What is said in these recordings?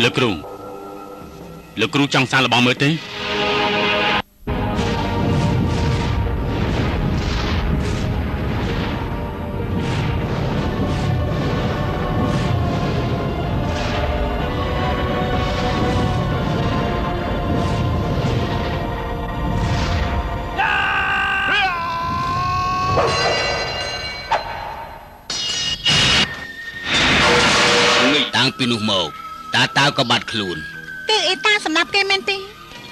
លោកគ្រូចង់សាកល្បងមើលទេតាំងពីនោះមកតាក៏បាត់ខ្លួនគឺអ៊ីតាសម្រាប់គេមែនទេ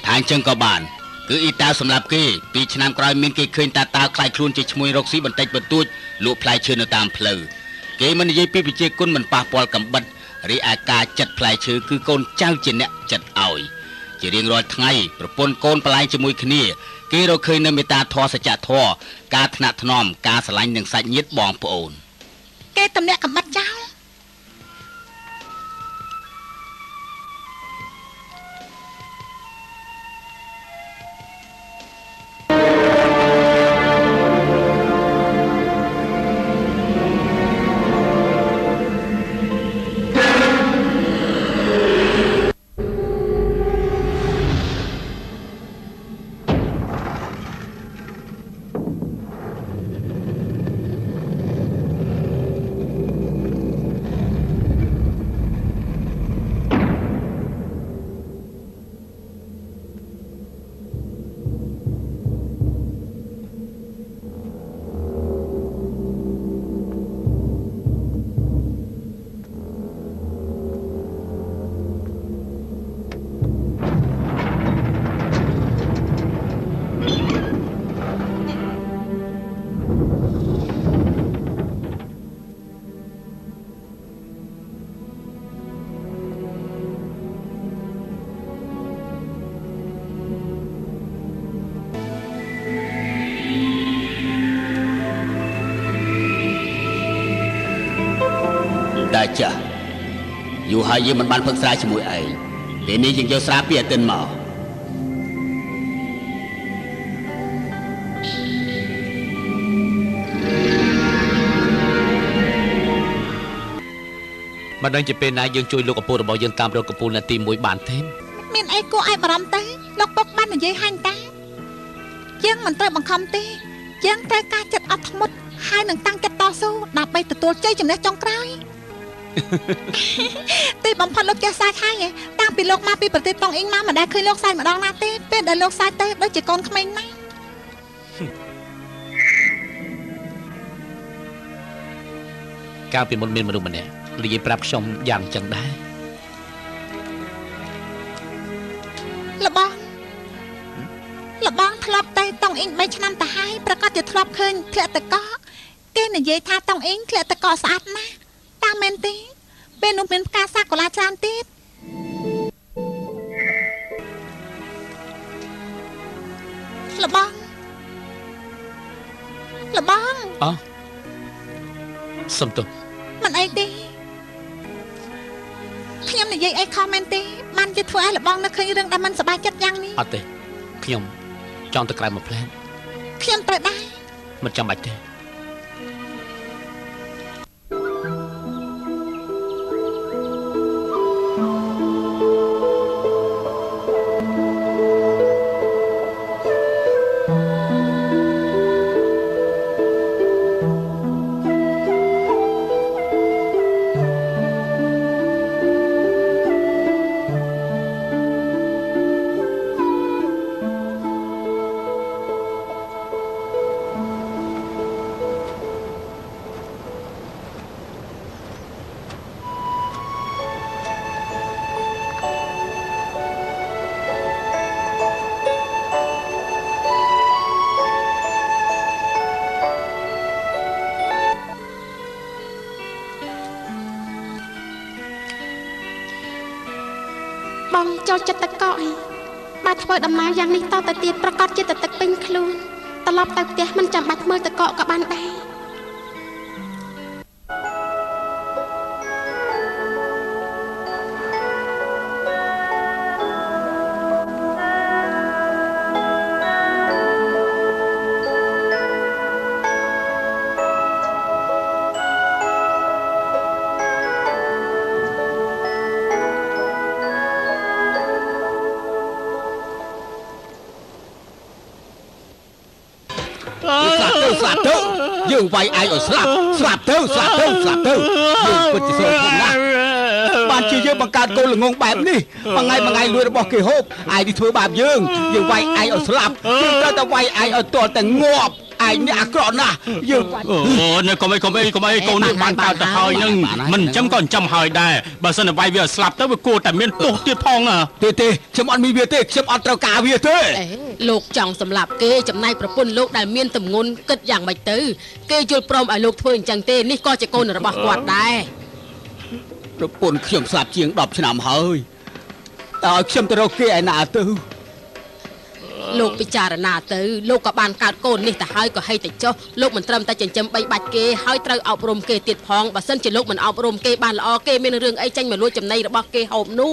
ថាអញ្ចឹងក៏បានគឺអ៊ីតាសម្រាប់គេ2ឆ្នាំក្រោយមានគេឃើញតាខ្លាយខ្លួនជាឈ្មោះរកស៊ីបន្តិចបន្តួចលក់ផ្លែឈើនៅតាមផ្លូវគេមិននិយាយពីប្រជាគុណមិនប៉ះពាល់កំបិតរីឯការចិត្តផ្លែឈើគឺកូនចៅជាអ្នកចិត្តឲ្យជារៀងរាល់ថ្ងៃប្រពន្ធកូនប្រឡែងជាមួយគ្នាគេរកឃើញនៅមេត្តាធម៌សច្ចធម៌ការថ្នាក់ថ្នមការស្រឡាញ់នឹងសាច់ញាតិបងប្អូនគេតំណាក់កំបិតចោលតាចាស់យូរហើយយើងមិនបានផឹកស្រាជាមួយឯងពេលនេះយើងយកស្រាពីអាទិនមកមិនដឹងជាពេលណាយើងជួយលោកឪពុករបស់យើងតាមរកកំពូលនាទី1បានទេមានអីគួរឲ្យបារម្ភទេលោកពុកបាននិយាយហាញ់តាយើងមិនត្រូវបង្ខំទេយើងត្រូវការចិត្តអត់ធ្មត់ហើយនឹងតាំងចិត្តតស៊ូដើម្បីទទួលជ័យជំនះចុងក្រោយទីបំផុតលោកចេះសាច់ហើយតាំងពីលោកមកពីប្រទេសតុងអ៊ីងមកមិនដែលឃើញលោកសាច់ម្ដងណាទេពេលដែលលោកសាច់ទៅដូចជាកូនក្មេងណាស់កាលពីមុនមានមនុស្សម្នាក់និយាយប្រាប់ខ្ញុំយ៉ាងចឹងដែរលបងធ្លាប់ទៅតុងអ៊ីង3ឆ្នាំទៅហើយប្រកាសជាធ្លាប់ឃើញធ្លាក់តកកគេនិយាយថាតុងអ៊ីងធ្លាក់តកកស្អាតណាស់តាមមែនទេពេលនោះមានផ្កាសាកូឡាច្រើនទៀតលបងអោះសុំទោសមិនអីទេខ្ញុំនិយាយអីខុសមែនទេបានជាធ្វើឲ្យលបងនឹកឃើញរឿងដែលមិនសប្បាយចិត្តយ៉ាងនេះអត់ទេខ្ញុំចង់ទៅក្រៅមួយផ្លែខ្ញុំត្រូវដែរមិនចាំបាច់ទេបងចូលចិត្តតកកអីបើធ្វើដំណើរយ៉ាងនេះតទៅទៀតប្រកាសជាទឹកពេញខ្លួនត្រឡប់ទៅផ្ទះមិនចាំបាច់មើលតកកក៏បានដែរ ប់ទៅយើងវាយឯងឲ្យស្លាប់ទៅយើងពិតជាសោកធំណាស់បានជាយើងបង្កើតកូនល្ងងបែបនេះមួយថ្ងៃលួចរបស់គេហូបឯងនេះធ្វើបាបយើងវាយឯងឲ្យស្លាប់យើងត្រូវតែវាយឯងឲ្យទាល់តែងាប់ឯងនេះអាក្រក់ណាស់យើង អូនៅកុំអីកូននេះបានកើតទៅហើយនឹងមិនអញ្ចឹងក៏អញ្ចឹងហើយដែរបើសិនតែវាយវាស្លាប់ទៅវាគួរតែមានទោសទៀតផងណា ទេខ្ញុំអត់មានវាទេខ្ញុំអត់ត្រូវការវាទេ លោកចង់សម្លាប់គេចំណែកប្រពន្ធលោកដែលមានទម្ងន់គិតយ៉ាងម៉េចទៅគេយល់ព្រមឲ្យលោកធ្វើអញ្ចឹងទេនេះក៏ជាកូនរបស់គាត់ដែរ ប្រពន្ធខ្ញុំស្លាប់ជាង10ឆ្នាំហើយតើឲ្យខ្ញុំទៅរកគេឯណាទៅ លោកពិចារណាទៅលោកក៏បានកើតកូននេះទៅហើយក៏ហីទៅចុះលោកមិនត្រឹមតែចិញ្ចឹមបីបាច់គេហើយត្រូវអប់រំគេទៀតផងបើសិនជាលោកមិនអប់រំគេបានល្អគេមានរឿងអីចាញ់មកលួចចំណីរបស់គេហូបនោះ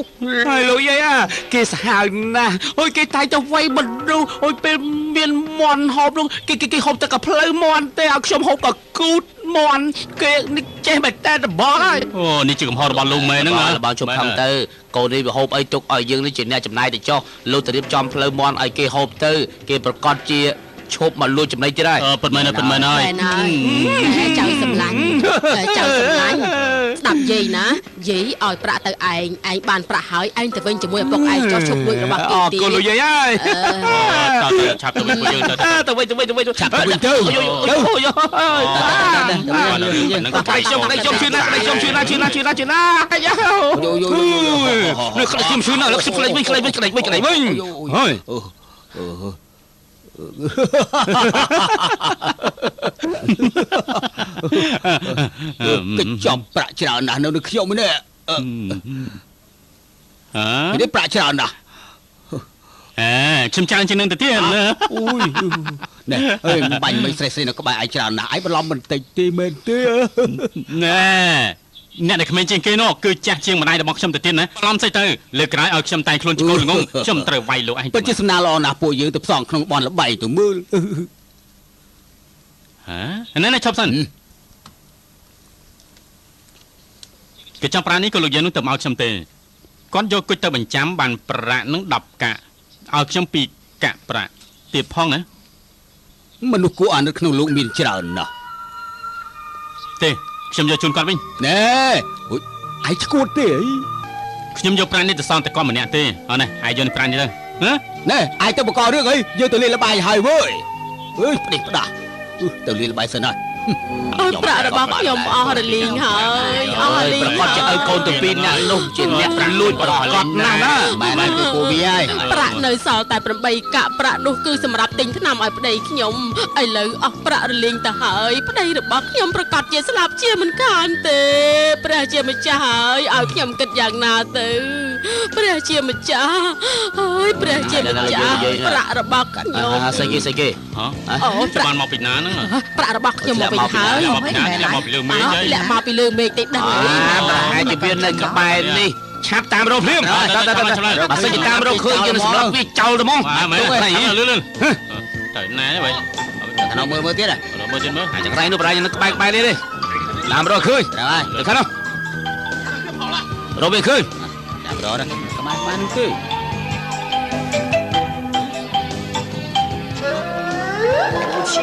ហើយលោកយាយគេសាហាវណាស់អូយគេតែទៅវាយមនុស្សអូយពេលមានមន់ហូបនោះគេហូបតែកាផ្លូវមន់ទេឲ្យខ្ញុំហូបកាគូតមន់គេនេះចេះតែតែតបហើយ អូនេះជាកំហុសរបស់លោកមែនហ្នឹងណា បើជប់ខំទៅកូននេះវាហូបអីទុកឲ្យយើងនេះជាអ្នកចំណាយទៅចុះលោកទៅរៀបចំផ្លូវមន់ឲ្យគេហូបទៅគេប្រកាសជាឈប់មកលួចចំណីទៀតហើយ ពិតមែនហើយ តែចៅសម្លាញ់ស្ដាប់យាយណាយាយឲ្យប្រាក់ទៅឯងបានប្រាក់ហើយឯងទៅវិញជាមួយឪពុកឯងចុះឈប់លួចរបស់គេទៀត កូនលោកយាយហើយ តើឆាប់ទៅវិញពួកយើងទៅ ទៅវិញឆាប់ទៅវិញទៅខ្ញុំជឿណាខ្ញុំជឿណានេះខ្ញុំជឿណាលោកខ្ញុំខ្លេចវិញហើយ គេចំប្រាក់ច្រើនណាស់នៅខ្ញុំនេះនេះប្រាក់ច្រើនណាស់ ខ្ញុំច្រើនជាងនឹងទៅទៀតណា អូយណែអើយបាញ់មិនស្រេះនៅក្បែរឯងច្រើនណាស់ឯងបន្លំបន្តិចទេមែនទេ ណែអ្នកដែលក្មេងជាងគេនោះគឺចាស់ជាងម្ដាយរបស់ខ្ញុំទៅទៀតណាឡំស្អីទៅលើក្រោយឲ្យខ្ញុំតែងខ្លួនឆ្កូលល្ងងខ្ញុំត្រូវវាយលោកឯង ពិតជាសំណាងល្អណាស់ពួកយើងទៅផ្សងក្នុងបនល្បីទៅមើល ណែឈប់សិនគេចាំប្រានេះក៏លោកយាយនោះទៅមកខ្ញុំទេគាត់យកគុជទៅបញ្ចាំបានប្រាក់នឹង10កាក់ឲ្យខ្ញុំ2កាក់ប្រាក់ទៀតផងណា មនុស្សគួរអាណិតក្នុងលោកមានច្រើនណាស់ ទេខ្ញុំយកជូនគាត់វិញ ណែអូយឯងឈួតទេអី ខ្ញុំយកប្រាក់នេះទៅសងតែគាត់ម្នាក់ទេអត់ណាឯងយកប្រាក់នេះទៅណែឯងទៅបករឿងអីយើងទៅលេងល្បែងហើយវើយអើយផ្ដេសផ្ដាស់ទៅលេងល្បែងសិនហើយ ប្រាក់របស់ខ្ញុំអស់រលីងហើយអស់រលីង ប្រកាសជាឲ្យកូនទៅពីរអ្នកនោះជាអ្នកប្រលួចប្រកាសណាស់ណា បែរទៅពូវាហើយ ប្រាក់នៅសល់តែ8កាក់ប្រាក់នោះគឺសម្រាប់ទិញថ្នាំឲ្យប្តីខ្ញុំឥឡូវអស់ប្រាក់រលីងទៅហើយប្តីរបស់ខ្ញុំប្រកាសជាស្លាប់ជាមិនខានទេព្រះជាម្ចាស់ហើយឲ្យខ្ញុំគិតយ៉ាងណាទៅព្រះជាម្ចាស់ហើយព្រះជាម្ចាស់ប្រាក់របស់ខ្ញុំ ស្អីគេ អូបានមកពីណាហ្នឹង ប្រាក់របស់ខ្ញុំមកវិញហើយ មកពីណាមកពីលើមេឃហើយ លាក់មកពីលើមេឃតិចដឹងហើយ ប្រហែលជាវានៅក្បែរនេះឆាប់តាមរកភ្លាមបើសិនជាតាមរកឃើញយើងសម្រាប់វាចោលទៅហ្មង មែនលឿនទៅណាវិញ នៅមើលទៀតហ៎ មើលទៀតមើល ចង្រៃនោះប្រហែលនៅក្បែរនេះទេតាមរកឃើញ ត្រូវហើយ ទៅខាងនោះរកវាឃើញ ចាំរកដល់ក្បែរបានទេ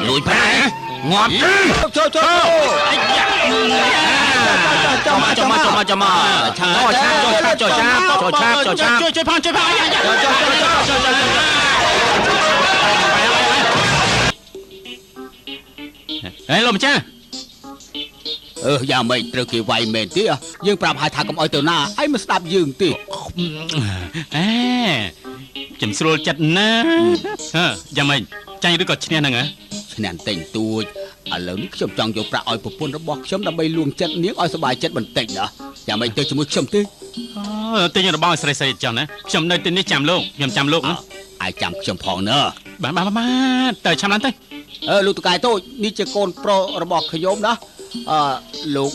លួចប្រាក់ងាប់ចូលជួយផងហេលោកម្ចាស់ យ៉ាងម៉េចត្រូវគេវាយមែនទេយើងប្រាប់ឲ្យថាកុំឲ្យទៅណាឯងមិនស្ដាប់យើងទេ ខ្ញុំស្រួលចិត្តណាយ៉ាងម៉េចចាញ់ឬក៏ឈ្នះហ្នឹងហ៎ ឈ្នះតែងទួចឥឡូវនេះខ្ញុំចង់យកប្រាក់ឲ្យប្រពន្ធរបស់ខ្ញុំដើម្បីលួងចិត្តនាងឲ្យសុបាយចិត្តបន្តិចណាយ៉ាងម៉េចទៅជាមួយខ្ញុំទេ ទិញរបស់ស្រីៗចង់ណាខ្ញុំនៅទីនេះចាំលោកខ្ញុំចាំលោកណា អាចចាំខ្ញុំផងណា បាទទៅចាំឡើងទៅ លោកតកែតូចនេះជាកូនប្រុសរបស់ខ្ញុំណាលោក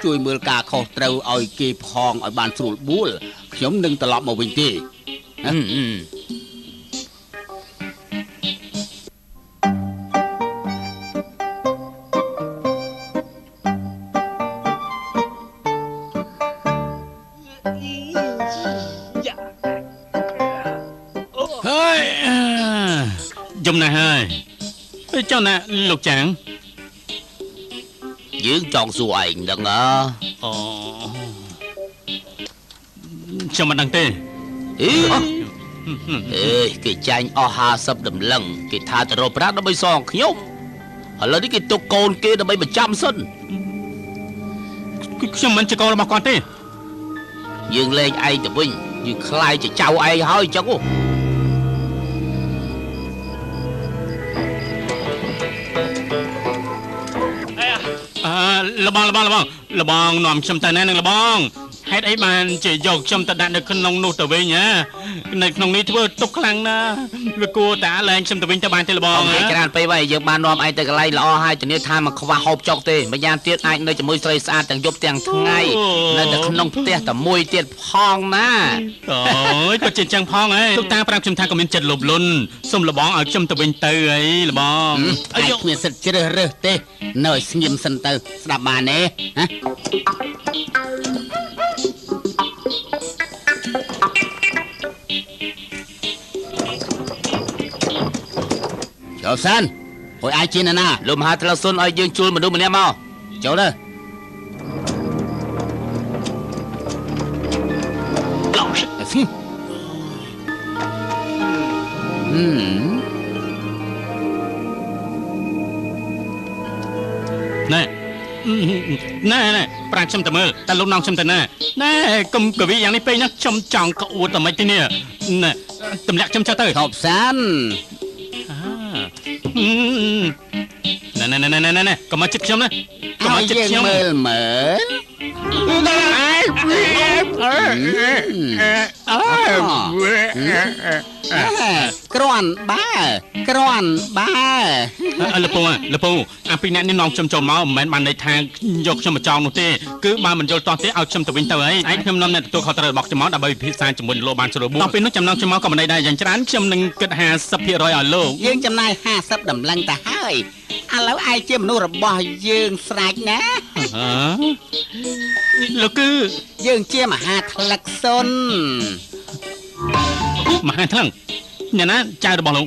ជួយមើលការខុសត្រូវឲ្យគេផងឲ្យបានស្រួលបួលខ្ញុំនឹងត្រឡប់មកវិញទេ យំណាស់ហើយចុះណាលោកចាង យើងចង់សួរឯងដឹងអើ អូខ្ញុំមិនដឹងទេ អេគេចាញ់អស់50ដំឡឹងគេថាទៅរកប្រាក់ដើម្បីសងខ្ញុំឥឡូវនេះគេទុកកូនគេដើម្បីបញ្ចាំសិន ខ្ញុំមិនជាកូនរបស់គាត់ទេ យើងលេងឯងទៅវិញយើងខ្លាយជាចៅឯងហើយចឹងហ៎ លបងនាំខ្ញុំទៅណានឹងលបងហេតុអីបានជាយកខ្ញុំទៅដាក់នៅក្នុងនោះទៅវិញណានៅក្នុងនេះធ្វើទុកខ្លាំងណាស់វាគួរតែលែងខ្ញុំទៅវិញទៅបានទេលបង អូច្រើនពេកហើយយើងបាននាំឯងទៅកន្លែងល្អហើយធានាថាមិនខ្វះហូបចុកទេម្យ៉ាងទៀតអាចនៅជាមួយស្រីស្អាតទាំងយប់ទាំងថ្ងៃនៅតែក្នុងផ្ទះតែមួយទៀតផងណា អូយក៏ជាចឹងផងហ៎ទុកតាប្រាប់ខ្ញុំថាក៏មានចិត្តលោភលន់សុំលបងឲ្យខ្ញុំទៅវិញទៅអីលបង ឯងគ្មានសិទ្ធជ្រើសរើសទេនៅឲ្យស្ងៀមសិនទៅស្ដាប់បានទេហ៎ចូលសិនអុយអាចជាណាលោកមហាត្រាសុនឲ្យយើងជួលមនុស្សម្នាក់មកចូលទៅណែប្រាប់ខ្ញុំទៅមើលតែលោកនំខ្ញុំទៅណាណែកុំកវីយ៉ាងនេះពេកណាខ្ញុំចង់ក្អួតតែមិនទេនេះណែទម្លាក់ខ្ញុំចុះទៅ ឈប់សិន ណែកុំមកចិត្តខ្ញុំណាកុំមកចិត្តខ្ញុំ មើលគ្រាន់បើ លពូអាពីអ្នកនេះនាំខ្ញុំចូលមកមិនមែនបានន័យថាយកខ្ញុំមកចោលនោះទេគឺបើមិនយល់តោះទេឲ្យខ្ញុំទៅវិញទៅអីឯងខ្ញុំនាំអ្នកទទួលខុសត្រូវរបស់ខ្ញុំមកដើម្បីពិភាក្សាជាមួយលោកបានស្រួលបួនដល់ពេលនោះចំណងខ្ញុំមកក៏មិនន័យដែរយ៉ាងច្រើនខ្ញុំនឹងគិត 50% ឲ្យលោក យើងចំណាយ50តម្លឹងទៅហើយឥឡូវឯងជាមនុស្សរបស់យើងស្រេចណា លោកគឺ យើងជាមហាថ្លឹកសុន មហាថ្លឹងអ្នកណាចៅរបស់លោក